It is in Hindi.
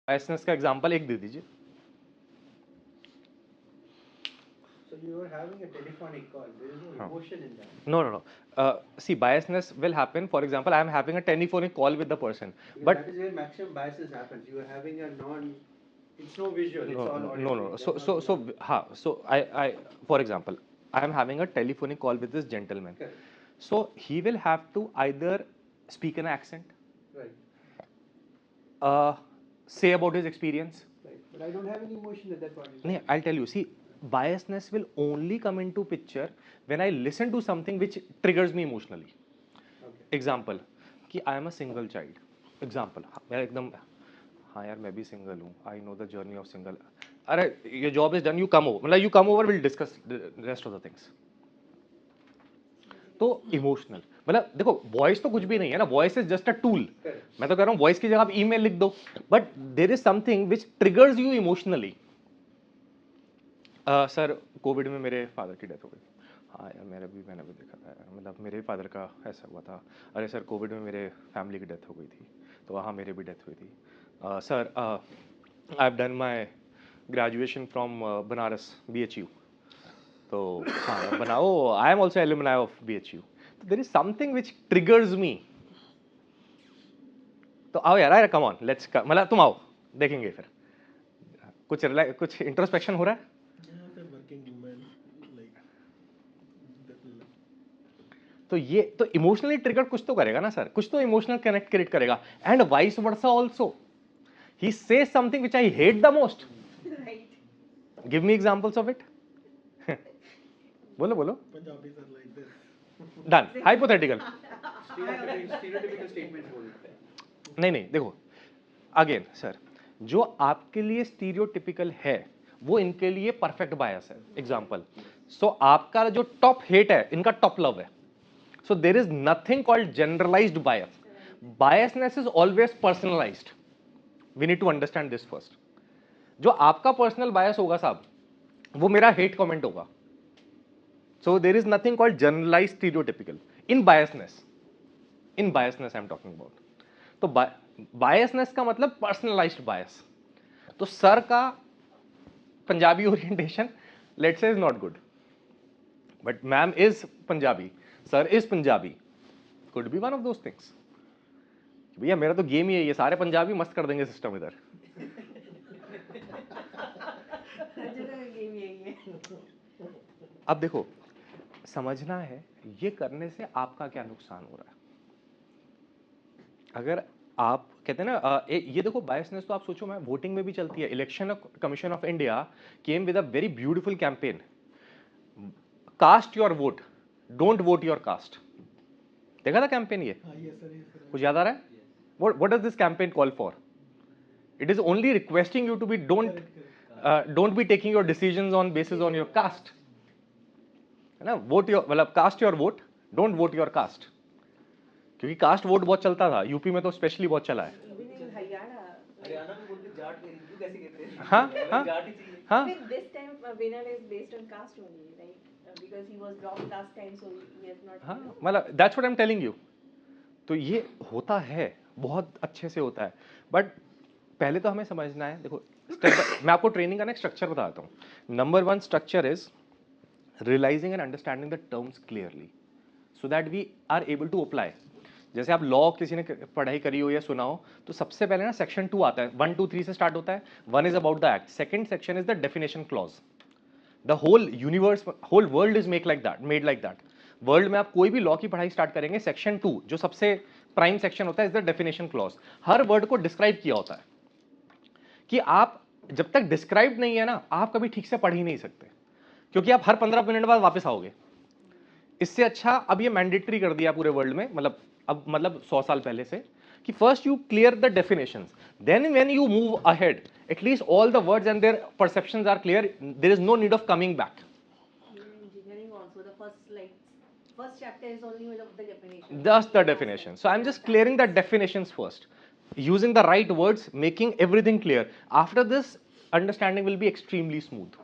बायसनेस का एग्जांपल एक दे दीजिए. So you are having a telephonic call. There is no emotion in that. No. See, biasness will happen. For example, I am having a telephonic call with the person, Because but that is where maximum biases happens. You are having a non. It's no visual. It's all auditory. no. So, for example, I am having a telephonic call with this gentleman. Correct. So he will have to either speak an accent, Right. say about his experience. Right. But I don't have any emotion at that point. No, I'll tell you. See, biasness will only come into picture when I listen to something which triggers me emotionally. Okay. Example कि I am a single child. Example मैं एकदम हाँ यार मैं भी सिंगल हूँ. I know the journey of single. अरे your job is done, you come over, मतलब you come over, will discuss rest of the things. तो इमोशनल मतलब देखो वॉइस तो कुछ भी नहीं है ना, voice is just a tool. मैं तो कह रहा हूँ वॉइस की जगह आप ईमेल लिख दो, but there is something which triggers you emotionally. Sir Covid में मेरे फादर की डेथ हो गई. हाँ यार मैंने भी देखा था यार, मतलब मेरे फादर का ऐसा हुआ था. अरे सर कोविड में मेरे फैमिली की डेथ हो गई थी, तो वहाँ मेरे भी डेथ हुई थी. Sir I have done my graduation from Banaras BHU. तो हाँ बनाओ, I am also alumni of BHU. तो there is something which triggers me. तो आओ यार, कम ऑन लेट्स, मतलब तुम आओ देखेंगे फिर. कुछ इंट्रोस्पेक्शन हो रहा है. तो ये तो इमोशनली ट्रिगर कुछ तो करेगा ना सर, कुछ तो इमोशनल कनेक्ट क्रिएट करेगा. And vice versa also, he says something which I hate the most. Give me examples of it. बोलो बोलो. डन. हाइपोथेटिकल. Stereotypical statements बोल रहे हैं. नहीं देखो अगेन सर, जो आपके लिए स्टीरियोटिपिकल है वो इनके लिए परफेक्ट बायस है. एग्जांपल, सो आपका जो टॉप हेट है इनका टॉप लव है. So there is nothing called generalized bias. Biasness is always personalized. We need to understand this first. जो आपका पर्सनल बायस होगा साहब, वो मेरा हेट कमेंट होगा. So there is nothing called generalized stereotypical in biasness. In biasness I am talking about. तो biasness का मतलब personalized bias. तो सर का Punjabi orientation let's say is not good, but ma'am is Punjabi, sir is Punjabi, could be one of those things. भैया मेरा तो गेम ही है, ये सारे पंजाबी मस्त कर देंगे सिस्टम इधर. अब देखो समझना है ये करने से आपका क्या नुकसान हो रहा है. अगर आप कहते हैं ना ये देखो बायसनेस तो आप सोचो, मैं वोटिंग में भी चलती है. Election commission of India came with a very beautiful campaign, cast your vote, don't vote your caste. देखा था कैंपेन ये? कुछ याद आ रहा है? What does this campaign call for? It is only requesting you to be don't be taking your decisions on basis on your caste. है ना? Vote your, मतलब cast your vote, don't vote your caste. क्योंकि कास्ट वोट बहुत चलता था, यूपी में तो स्पेशली बहुत चला है. हरियाणा में बोलते जाट हिंदू कैसे कहते हैं? हाँ जाट ही चाहिए. हाँ. This time winner is based on caste only, right? Because he was dropped last time, so he has not. हाँ मतलब that's what I'm telling you. तो ये होता है, बहुत अच्छे से होता है, बट पहले तो हमें समझना है. देखो मैं आपको ट्रेनिंग का ना स्ट्रक्चर बताता हूँ. Number 1 structure is realising and understanding the terms clearly so that we are able to apply. जैसे आप लॉ किसी ने पढ़ाई करी हो या सुना हो, तो सबसे पहले ना सेक्शन 2 आता है. 1 2 3 से स्टार्ट होता है. 1 is about the act, second section is the definition clause. The whole universe, whole world is made like that. World में आप कोई भी लॉ की पढ़ाई स्टार्ट करेंगे, सेक्शन 2 जो सबसे प्राइम सेक्शन होता है is the definition clause. Her word को डिस्क्राइब किया होता है कि आप जब तक डिस्क्राइब नहीं है ना, आप कभी ठीक से पढ़ ही नहीं सकते, क्योंकि आप हर 15 मिनट बाद वापस आओगे. इससे अच्छा अब ये मैंडेटरी कर दिया पूरे वर्ल्ड में, मतलब 100 साल पहले से, कि first you clear the definitions, then when you move ahead at least all the words and their perceptions are clear, there is no need of coming back. Engineering also, the first chapter is only with the definition. Just the definition. So I'm just clearing the definitions first, using the right words, making everything clear. After this, understanding will be extremely smooth.